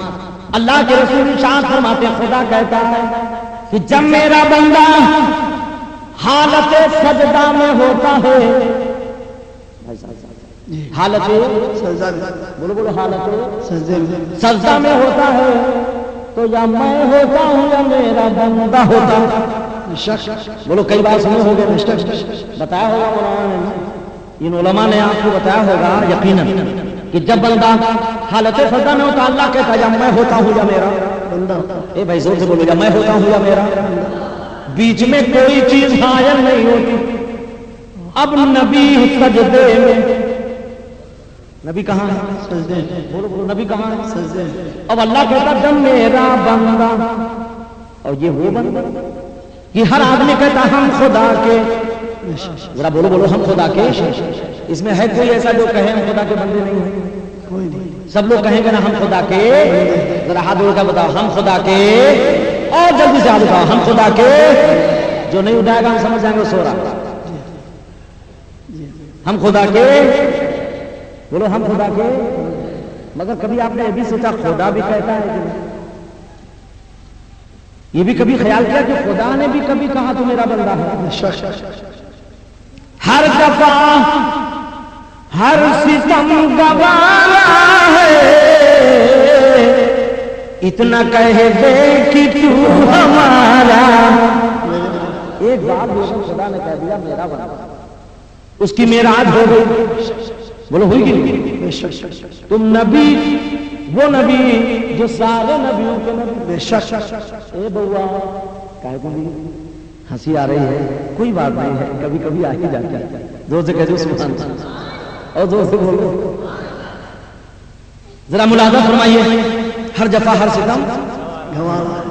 اللہ کے رسول ارشاد فرماتے ہیں خدا کہتا ہے کہ جب میرا بندہ حالت سجدہ میں ہوتا ہے، حالت بولو بولو حالت سجدہ میں ہوتا ہے تو یا میں ہوتا ہوں یا میرا بندہ ہوتا ہے۔ بولو کئی بار سنے ہوگے، بتایا ہوگا علماء نے، ان علماء نے آپ کو بتایا ہوگا یقیناً کہ جب بندہ حالت سجدہ میں ہوتا اللہ کہتا ہے یا میں ہوتا ہوں یا میرا بندہ۔ اے بھائی زور سے بولو یا میں ہوتا ہوں یا میرا، بیچ میں کوئی چیز حائل نہیں ہوتی۔ اب نبی سجدے میں، نبی کہاں ہے؟ سجدے۔ بولو بولو نبی کہاں ہے؟ سجدے۔ اب اللہ کہتا جب میرا بندہ، اور یہ وہ بندہ کہ ہر آدمی کہتا ہم خدا کے، ذرا بولو بولو ہم خدا کے، اس میں ہے کوئی ایسا جو کہے ہم خدا کے بندے نہیں ہیں؟ کوئی نہیں، سب لوگ کہیں گے نا ہم خدا کے، ذرا ہاتھ جوڑ کر بتاؤ ہم خدا کے، اور جلدی سے ہاتھ اٹھاؤ ہم خدا کے۔ جو نہیں اٹھائے گا ہم سمجھ جائیں گے سو رہا۔ ہم خدا کے، بولو ہم خدا کے۔ مگر کبھی آپ نے یہ بھی سوچا خدا بھی کہتا ہے کہ نہیں؟ یہ بھی کبھی خیال کیا کہ خدا نے بھی کبھی کہا تو میرا بندہ ہے؟ ہر دفعہ ہر ستم گوانا ہے، اتنا کہہ دے کہ تو ہمارا۔ ایک بار خدا نے کہہ دیا میرا بندہ، اس کی معراج ہو گئی۔ بولو ہوئی کہ نہیں؟ تم نبی، وہ نبی جو سارے نبیوں کے نبی، بے شک۔ اے بوا کہہ کو ہنسی آ رہی ہے، کوئی بات نہیں ہے، کبھی کبھی آ ہی جاتا ہے۔ زور سے کہہ دو سبحان اللہ، اور زور سے بولو۔ ذرا ملاحظہ فرمائیے، ہر جفا ہر ستم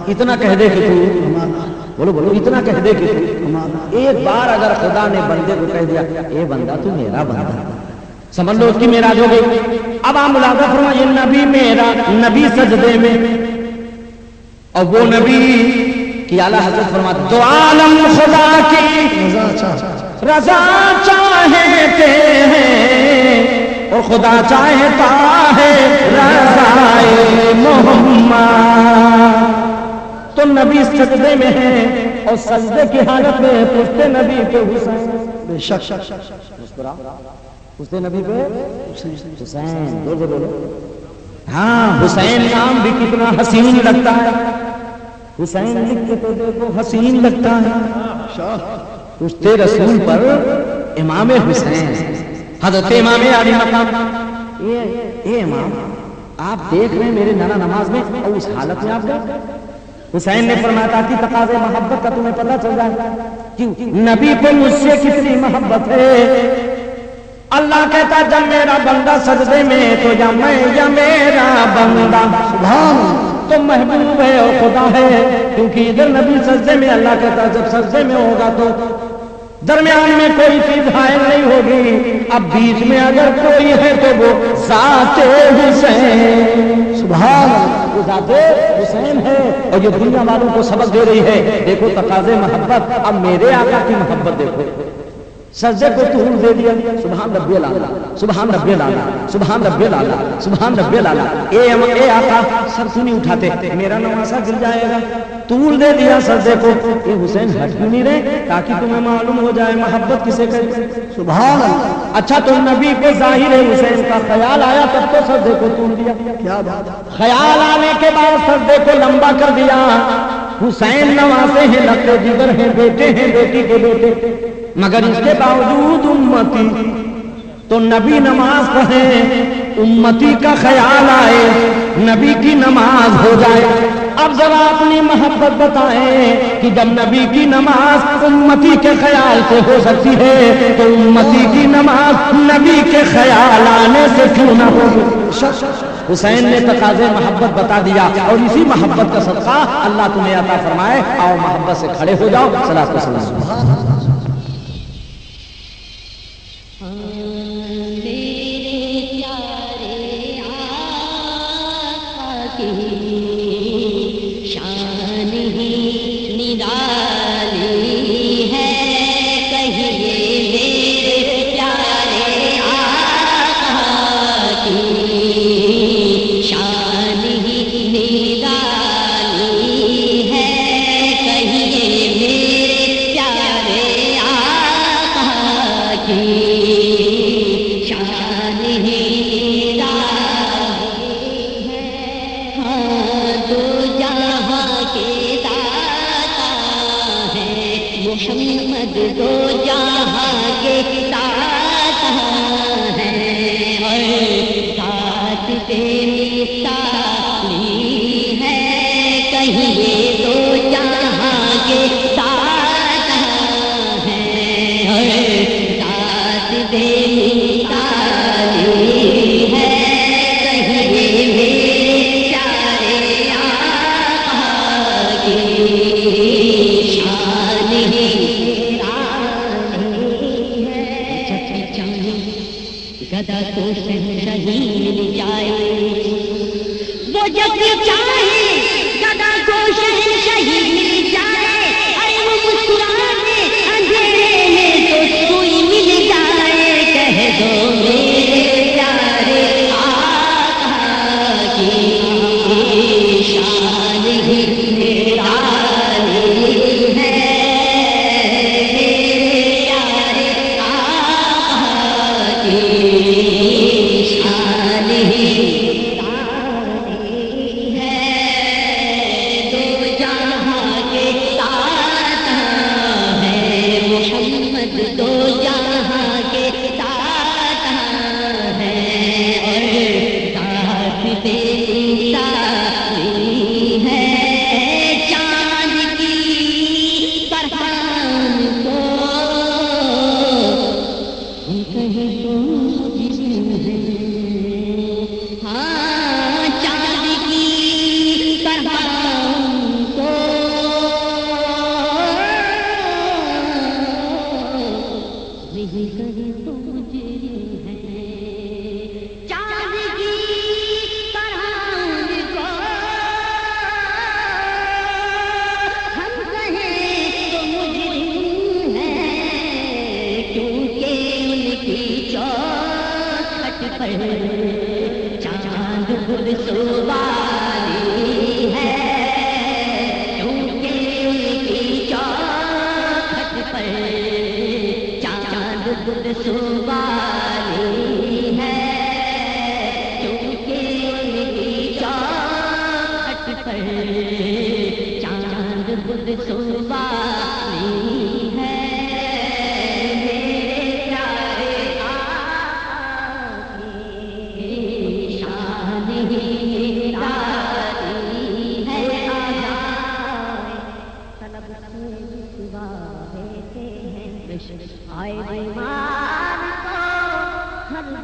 اتنا کہہ دے کہ تو، بولو بولو اتنا کہہ دے کہ تو۔ ایک بار اگر خدا نے بندے کو کہہ دیا اے بندہ تو میرا بندہ، سمجھ لو اس کی معراج ہو گئی۔ اب آپ ملاحظہ فرمائیے نبی میرا، نبی سجدے میں، اور وہ نبی کی اعلیٰ حضرت فرماتے دو عالم خدا کی رضا چاہتے ہیں اور خدا چاہتا ہے رضائے محمد۔ تو نبی سجدے میں ہیں اور سجدے کی حالت میں پوچھتے نبی پہ حسین، بے شک مسکرا پوچھتے نبی پہ حسین، بولو ہاں حسین نام بھی کتنا حسین لگتا ہے، حسین لکھ کے تو دیکھو حسین لگتا ہے۔ پوچھتے رسول پر امام حسین، حضرت امام علی مقام، اے امام آپ دیکھ رہے ہیں میرے نانا نماز میں اور اس حالت میں آپ گئے؟ حسین نے فرمایا تھا کہ تقاضے محبت کا تمہیں پتہ چل جائے کیوں نبی کو مجھ سے کتنی محبت ہے۔ اللہ کہتا جب میرا بندہ سجدے میں تو یا میں یا میرا بندہ سبحان تو محبوب ہے اور خدا ہے، کیونکہ ادھر نبی سجدے میں، اللہ کہتا جب سجدے میں ہوگا تو درمیان میں کوئی چیز حائل نہیں ہوگی، اب بیچ میں اگر کوئی ہے تو وہ ذات حسین، سبحان وہ ذات حسین ہے۔ اور یہ دنیا والوں کو سبق دے رہی ہے، دیکھو تقاضے محبت، اب میرے آقا کی محبت دیکھو، سجدے کو طول دے دیا، سبحان ربی الاعلیٰ، سبحان ربی الاعلیٰ، سبحان ربی الاعلیٰ، سبحان ربی الاعلیٰ، اے آقا سر کیوں نہیں اٹھاتے، میرا نواسا گر جائے گا، طول دے دیا سجدے کو، یہ حسین ہٹ کیوں نہیں رہے تاکہ تمہیں معلوم ہو جائے محبت کسے کرے۔ سبحان اللہ، اچھا تو نبی کو ظاہر حسین کا خیال آیا تب تو سجدے کو طول دیا، کیا بات ہے، خیال آنے کے بعد سجدے کو لمبا کر دیا۔ حسین نواسے ہیں، لقب جگر ہیں، بیٹے ہیں، بیٹی کے بیٹے، مگر اس کے باوجود امتی تو نبی نماز پڑھیں، امتی کا خیال آئے نبی کی نماز ہو جائے۔ اب ذرا اپنی محبت بتائیں کہ جب نبی کی نماز امتی کے خیال سے ہو سکتی ہے تو امتی کی نماز نبی کے خیال آنے سے کیوں نہ ہوگی؟ حسین نے تقاضے محبت بتا دیا، اور اسی محبت کا صدقہ اللہ تمہیں عطا فرمائے، اور محبت سے کھڑے ہو جاؤ۔ صلاۃ و سلام۔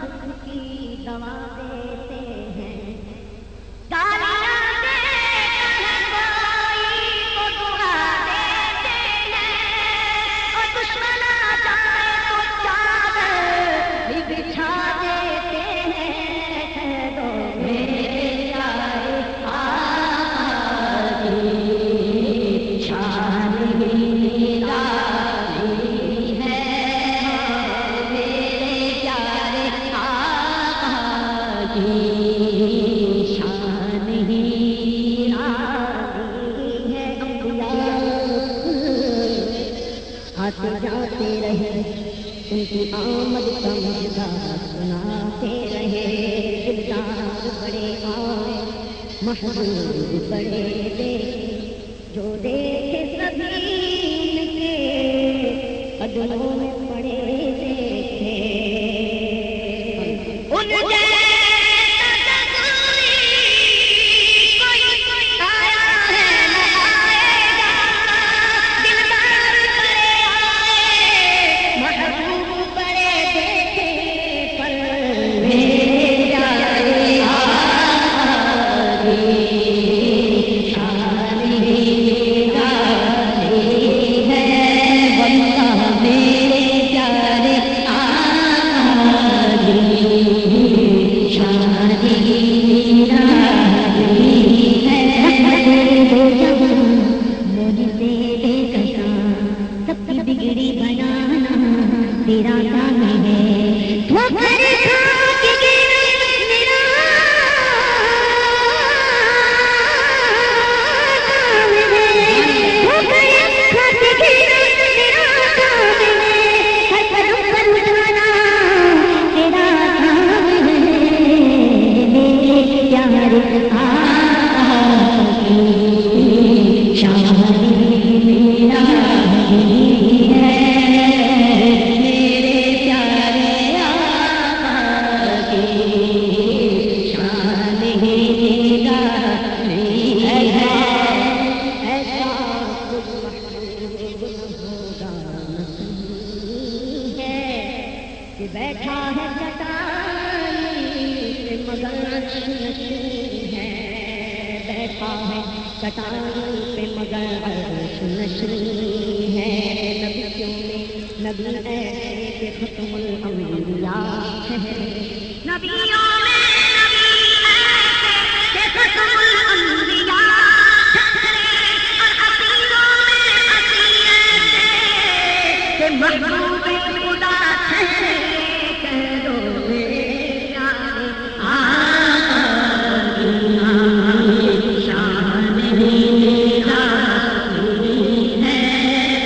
دکھ کی دوا دیتے ہیں گالیاں دے کوئی کو دعا دیتے ہیں اور دشمن آ جائے تو چادر بھی بچھا دیتے ہیں دو میرے پیارے آقا کی شان نرالی ہے میرے پیارے آقا کی شان نرالی ہے آتے جاتے رہے ان کی آمد کا مزہ سناتے رہے دلدار بڑے آئے محبوب بڑے دیکھے جو دیکھے سبھی ان کے قدموں میں پڑے دیکھے ان جیسا کوئی آیا ہے نہ آئے گا دلدار بڑے آئے محبوب بڑے دیکھے پر میرے پیارے آقا کی شان نرالی ہے بندہ میرے پیارے آقا کی شان نرالی ہے مجھ سے لے کشاں سب کی بگڑی بنانا تیرا کام ہے ٹھوکر کھا کے گر میرا کام ہے ٹھوکر کھا کے گر میرا کام ہے ہر قدم پر اٹھانا تیرا کام ہے میرے پیارے آقا کی شان نرالی ہے میرے پیارے آقا کی شان نرالی ہے ایسا کچھ محبوب نہ ہوگا نصیب ہے کہ بیٹھا ہے چٹائی پہ مگر عرش نشین ہے بیٹھا ہے چٹائی پہ مگر عرش نشین ہے نبیوں میں نبی ایسے کہ ختم الانبیاء ہے نبیوں میں نبی ایسے کہ ختم الانبیاء اور حسینوں میں حسین ایسے کہ محبوب خدا ہے کہہ دو میرے پیارے آقا کی شان نرالی ہے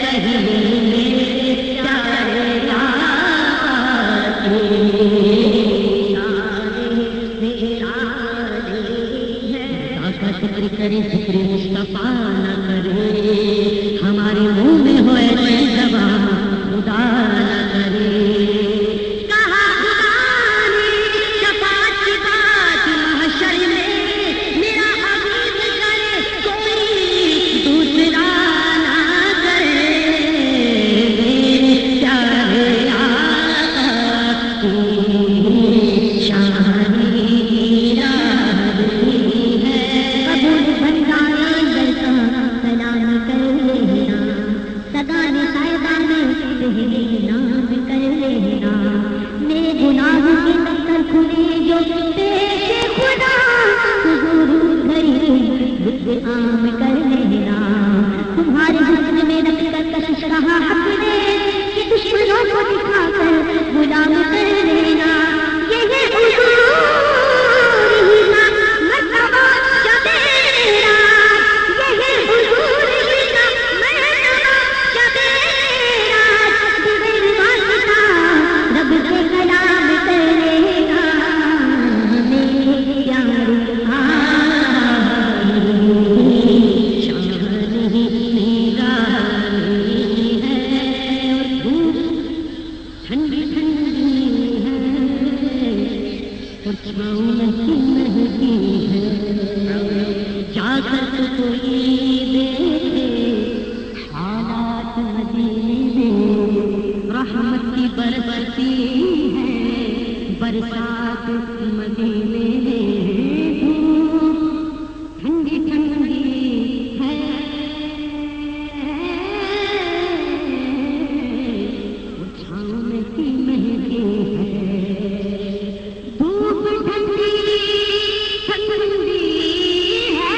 کہیں میرے پیارے آقا کی شان نرالی ہے کا شکر کرے شکر مصطفیٰ نہ کرے ہمارے منہ میں ہو ایسی زبان خدا نہ کرے کہا خدا نے شفاعت کی بات محشر میں میرا حبیب کرے کوئی دوسرا نہ کرے میرے پیارے آقا کی شان نرالی ہے قبول بندانا لڑکا سلام کر لینا سگان سائبان پہلے نام کر لینا میرے گناہ کے دفتر کھلے جو پیش خدا حضور گھری لطف عام کر لینا تمہارے حسن میں رکھ کر کشش رہا حق نے کہ دشمنوں کو دکھا کر غلام کر لینا یہ ہے حضور ہی کا مرتبہ شب رات یہ ہے حضور ہی کا مرتبہ شب رات بغیر واسطہ رب سے کلام کر لینا میرے پیارے آقا کی شان نرالی ہے اور دھوپ ٹھنڈی ٹھنڈی ہے اور چھاؤں مہکی ہے جا کر تو کوئی دیکھے حالات مدینے میں رحمت کی برستی ہے برس برسات مدینے میں دھوپ ٹھنڈی ٹھنڈی ہے، چھاؤں میں کی مہندی ہے، دھوپ ٹھنڈی ٹھنڈی ہے،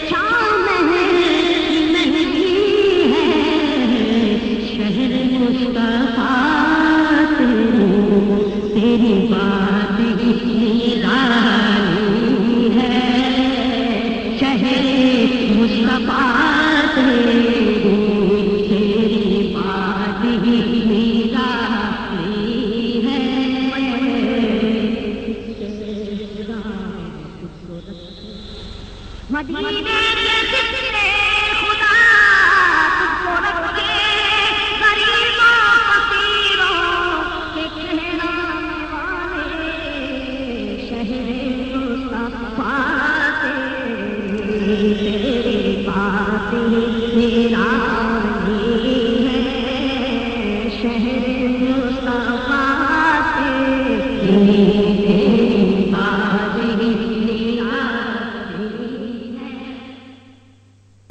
چھاؤں میں کی مہندی ہے، شہر مصطفیٰ تیری بات نرالی ہے، شہر مصطفیٰ تیری بات نرالی ہے۔ مدینے کے ذکر خدا تجھ کو رکھے، غریبوں فقیروں کے کہلانے والے، شہر مصطفیٰ تیری بات نرالی ہے، شہر مصطفیٰ تیری